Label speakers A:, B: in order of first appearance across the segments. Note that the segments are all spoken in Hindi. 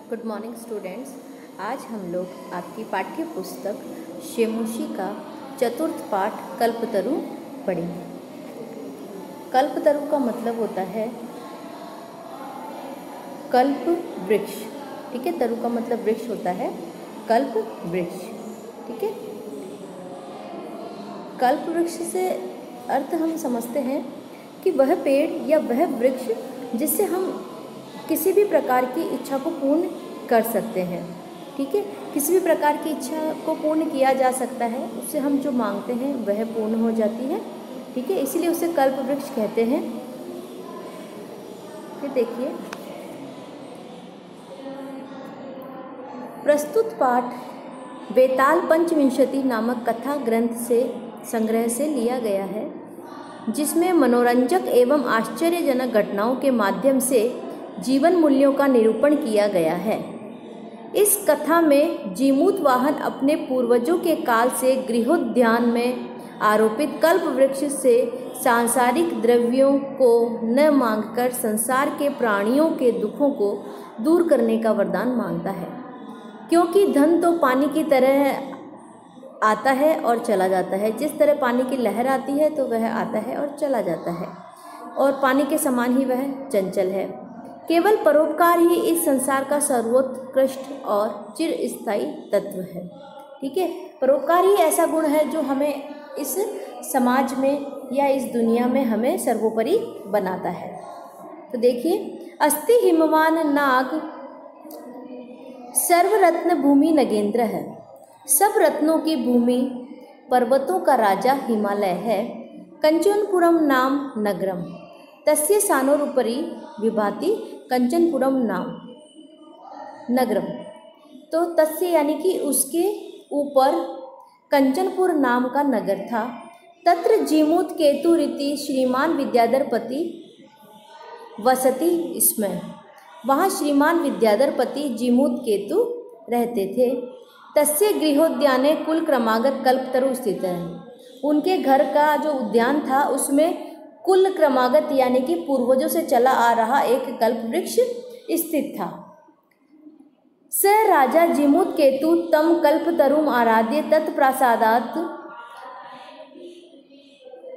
A: Good morning students. आज हम लोग आपकी पाठ्य पुस्तक शेमोशी का चतुर्थ पाठ कल्पतरु पढ़ेंगे। कल्पतरु का मतलब होता है कल्प वृक्ष। ठीक है, तरु का मतलब वृक्ष होता है, कल्प वृक्ष। ठीक है, कल्प वृक्ष से अर्थ हम समझते हैं कि वह पेड़ या वह वृक्ष जिससे हम किसी भी प्रकार की इच्छा को पूर्ण कर सकते हैं। ठीक है, किसी भी प्रकार की इच्छा को पूर्ण किया जा सकता है, उससे हम जो मांगते हैं वह पूर्ण हो जाती है। ठीक है, इसीलिए उसे कल्प वृक्ष कहते हैं। फिर देखिए, प्रस्तुत पाठ वेताल पंचविंशति नामक कथा ग्रंथ से संग्रह से लिया गया है, जिसमें मनोरंजक एवं आश्चर्यजनक घटनाओं के माध्यम से जीवन मूल्यों का निरूपण किया गया है। इस कथा में जीमूत वाहन अपने पूर्वजों के काल से गृहोद्यान में आरोपित कल्प वृक्ष से सांसारिक द्रव्यों को न मांगकर संसार के प्राणियों के दुखों को दूर करने का वरदान मांगता है, क्योंकि धन तो पानी की तरह आता है और चला जाता है। जिस तरह पानी की लहर आती है तो वह आता है और चला जाता है, और पानी के समान ही वह चंचल है। केवल परोपकार ही इस संसार का सर्वोत्कृष्ट और चिरस्थायी तत्व है। ठीक है, परोपकार ही ऐसा गुण है जो हमें इस समाज में या इस दुनिया में हमें सर्वोपरि बनाता है। तो देखिए, अस्ति हिमवान नाग सर्वरत्न भूमि नगेंद्र है। सब रत्नों की भूमि पर्वतों का राजा हिमालय है। कंचनपुरम नाम नगरम तस्य सानोरुपरि विभाति कंचनपुरम नाम नगरम। तो तस्य यानी कि उसके ऊपर कंचनपुर नाम का नगर था। तत्र जीमूत केतु रीति श्रीमान विद्याधरपति वसति इसमें। वहाँ श्रीमान विद्याधरपति जीमूत केतु रहते थे। तस्य गृहोद्याने कुल क्रमागत कल्पतरु स्थित है। उनके घर का जो उद्यान था उसमें कुल क्रमागत यानी कि पूर्वजों से चला आ रहा एक कल्प वृक्ष स्थित था। स राजा जीमूत केतु तम कल्पतरुम आराध्य तत्प्रसादात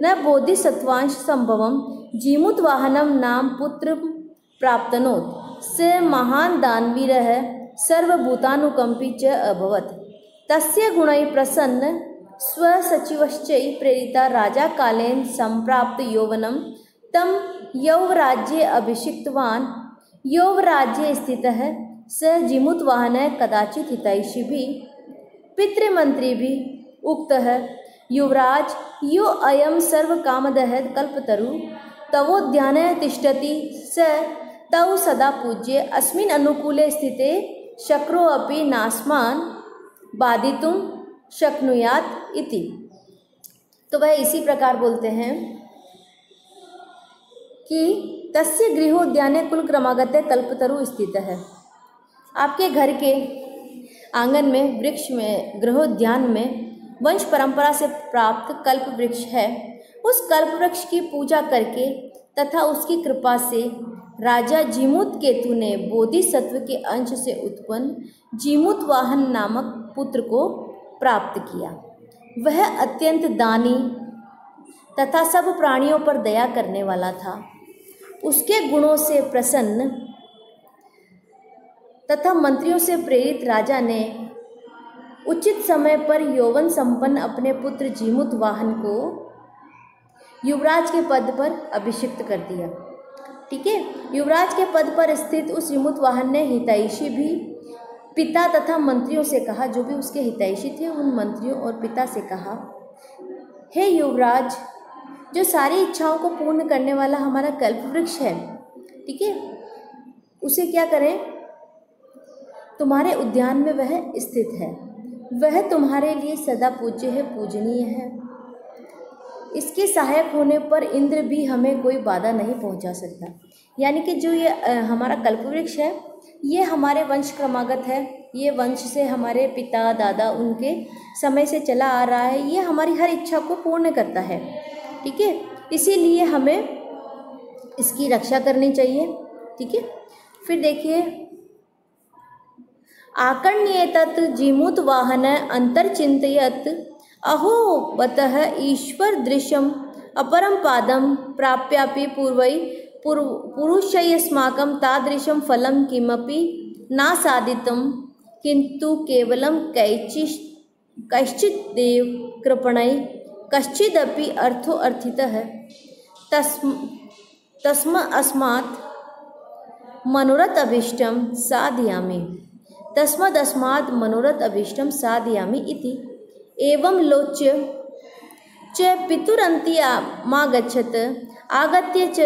A: न बोधिसत्वांश संभवम जीमूत वाहनम नाम पुत्र प्राप्तनोत। स महान दानवीरः सर्वभूतानुकंपी च अभवत्। तस्य गुणै प्रसन्न स्वसचिवश्चै प्रेरिता राजा कालेन संप्राप्त यौवनम तम यौवराज्ये अभिषिक्तवान्। यौवराज्ये स्थितः स जीमूत वाहनः कदाचित् हितैषिभिः पितृमन्त्रिभिः उक्तः युवराज यो अयं सर्वकामदः कल्पतरु तवोद्याने तिष्ठति स तौ सदा पूज्य अस्मिन् अनुकूले स्थिते शक्रो अपि नास्मान् बाधितुं शक्नुयात इति। तो वह इसी प्रकार बोलते हैं कि तस्य गृहोद्याने कुल क्रमागते कल्पतरु स्थित है। आपके घर के आंगन में वृक्ष में गृहोद्यान में वंश परंपरा से प्राप्त कल्प वृक्ष है। उस कल्प वृक्ष की पूजा करके तथा उसकी कृपा से राजा जीमूत केतु ने बोधिसत्व के अंश से उत्पन्न जीमूत वाहन नामक पुत्र को प्राप्त किया। वह अत्यंत दानी तथा सब प्राणियों पर दया करने वाला था। उसके गुणों से प्रसन्न तथा मंत्रियों से प्रेरित राजा ने उचित समय पर यौवन संपन्न अपने पुत्र जीमूत वाहन को युवराज के पद पर अभिषिक्त कर दिया। ठीक है, युवराज के पद पर स्थित उस जीमूत वाहन ने हितैषी भी पिता तथा मंत्रियों से कहा, जो भी उसके हितैषी थे उन मंत्रियों और पिता से कहा, हे युवराज, जो सारी इच्छाओं को पूर्ण करने वाला हमारा कल्प वृक्ष है, ठीक है, उसे क्या करें, तुम्हारे उद्यान में वह स्थित है। वह तुम्हारे लिए सदा पूज्य है, पूजनीय है। इसके सहायक होने पर इंद्र भी हमें कोई बाधा नहीं पहुंचा सकता। यानी कि जो ये हमारा कल्प वृक्ष है, ये हमारे वंश क्रमागत है। ये वंश से हमारे पिता दादा उनके समय से चला आ रहा है। ये हमारी हर इच्छा को पूर्ण करता है। ठीक है, इसीलिए हमें इसकी रक्षा करनी चाहिए। ठीक है, फिर देखिए, आकर्ण्येतत् जीमूतवाहन अंतर्चिन्तयत् अहो बतः ईश्वर दृश्यम् अपरं पादं प्राप्यापि पुरुषैस्माकं तादृशं फलं किमपि न साधितं किन्तु केवलं कैश्चिदेव कृपणैः कश्चिदपि अर्थो अर्थितः तस्मात् मनोरथ अभीष्टं साधयामि साधयामि इति एवं लोच्य च पितुरन्त्यमागच्छत् आगत्य च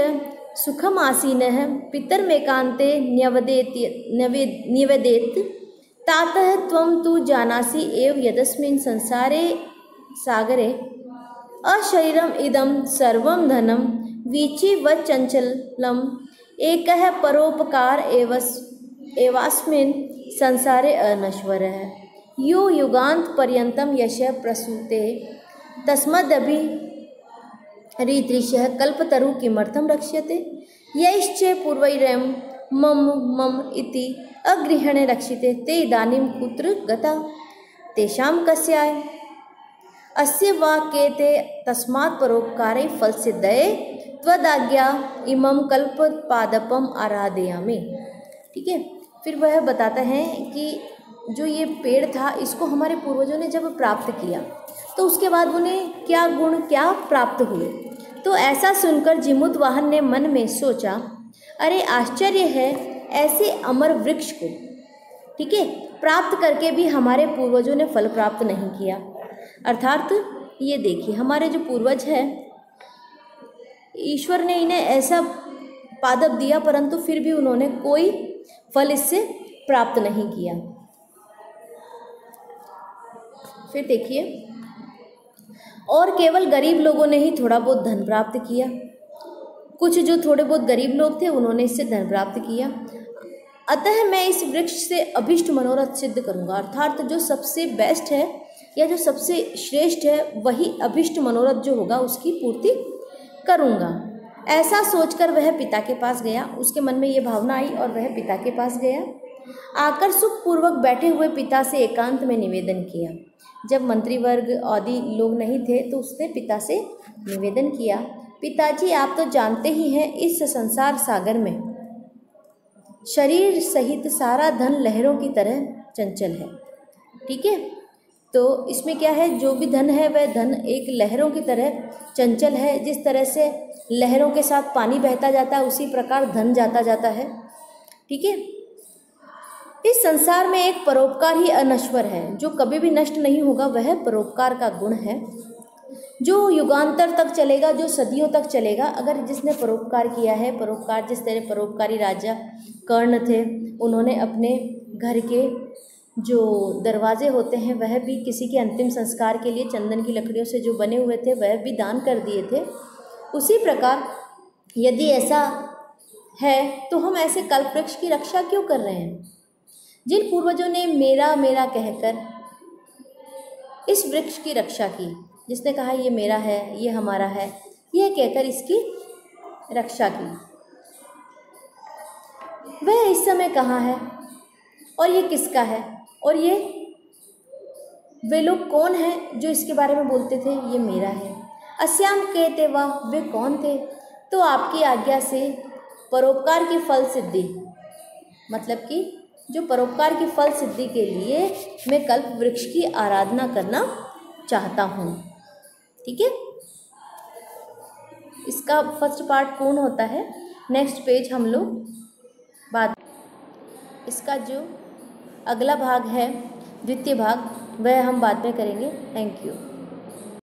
A: सुखमासीनः पितरमेकान्ते न्यवेदयत् तातः त्वं तु जानासि एव यदस्मिन् संसारे सागरे अशरीरम् इदं सर्वं धनं वीचिवच्चञ्चलम् एकः परोपकार एवास्मिन् संसारे अनश्वरः यो युगान्त पर्यन्तं यशः प्रसूते तस्मदपि रीदृशः कल्पतरु किमर्थं रक्ष्यते यैश्च पूर्वैरयं मम इति अगृहणे रक्षिते ते इदानीं कुत्र गता तेषां कस्याय अस्य वाक्येते तस्मात् परोपकारे फलसिद्धये त्वदाज्ञा इमं कल्पपादपम आराधयामि। ठीक है, फिर वह बताता है कि जो ये पेड़ था इसको हमारे पूर्वजों ने जब प्राप्त किया तो उसके बाद उन्हें क्या गुण क्या प्राप्त हुए। तो ऐसा सुनकर जीमूतवाहन ने मन में सोचा, अरे आश्चर्य है, ऐसे अमर वृक्ष को, ठीक है, प्राप्त करके भी हमारे पूर्वजों ने फल प्राप्त नहीं किया। अर्थात ये देखिए, हमारे जो पूर्वज हैं, ईश्वर ने इन्हें ऐसा पादप दिया परंतु फिर भी उन्होंने कोई फल इससे प्राप्त नहीं किया। फिर देखिए, और केवल गरीब लोगों ने ही थोड़ा बहुत धन प्राप्त किया। कुछ जो थोड़े बहुत गरीब लोग थे उन्होंने इससे धन प्राप्त किया। अतः मैं इस वृक्ष से अभिष्ट मनोरथ सिद्ध करूंगा। अर्थात जो सबसे बेस्ट है या जो सबसे श्रेष्ठ है वही अभिष्ट मनोरथ जो होगा उसकी पूर्ति करूंगा। ऐसा सोचकर वह पिता के पास गया। उसके मन में ये भावना आई और वह पिता के पास गया। आकर सुखपूर्वक बैठे हुए पिता से एकांत में निवेदन किया। जब मंत्री वर्ग आदि लोग नहीं थे तो उसने पिता से निवेदन किया, पिताजी आप तो जानते ही हैं इस संसार सागर में शरीर सहित सारा धन लहरों की तरह चंचल है। ठीक है, तो इसमें क्या है, जो भी धन है वह धन एक लहरों की तरह चंचल है। जिस तरह से लहरों के साथ पानी बहता जाता है उसी प्रकार धन जाता जाता है। ठीक है, इस संसार में एक परोपकार ही अनश्वर है, जो कभी भी नष्ट नहीं होगा। वह परोपकार का गुण है जो युगांतर तक चलेगा, जो सदियों तक चलेगा। अगर जिसने परोपकार किया है, परोपकार जिस तरह परोपकारी राजा कर्ण थे, उन्होंने अपने घर के जो दरवाजे होते हैं वह भी किसी के अंतिम संस्कार के लिए चंदन की लकड़ियों से जो बने हुए थे वह भी दान कर दिए थे। उसी प्रकार यदि ऐसा है तो हम ऐसे कल्पवृक्ष की रक्षा क्यों कर रहे हैं? जिन पूर्वजों ने मेरा मेरा कहकर इस वृक्ष की रक्षा की, जिसने कहा ये मेरा है, ये हमारा है, यह कहकर इसकी रक्षा की, वह इस समय कहाँ है और ये किसका है? और ये वे लोग कौन हैं जो इसके बारे में बोलते थे ये मेरा है? अस्याम कहते वाह, वे कौन थे? तो आपकी आज्ञा से परोपकार की फल सिद्धि, मतलब कि जो परोपकार की फल सिद्धि के लिए मैं कल्प वृक्ष की आराधना करना चाहता हूँ। ठीक है, इसका फर्स्ट पार्ट पूर्ण होता है। नेक्स्ट पेज हम लोग बाद, इसका जो अगला भाग है, द्वितीय भाग, वह हम बाद में करेंगे। Thank you.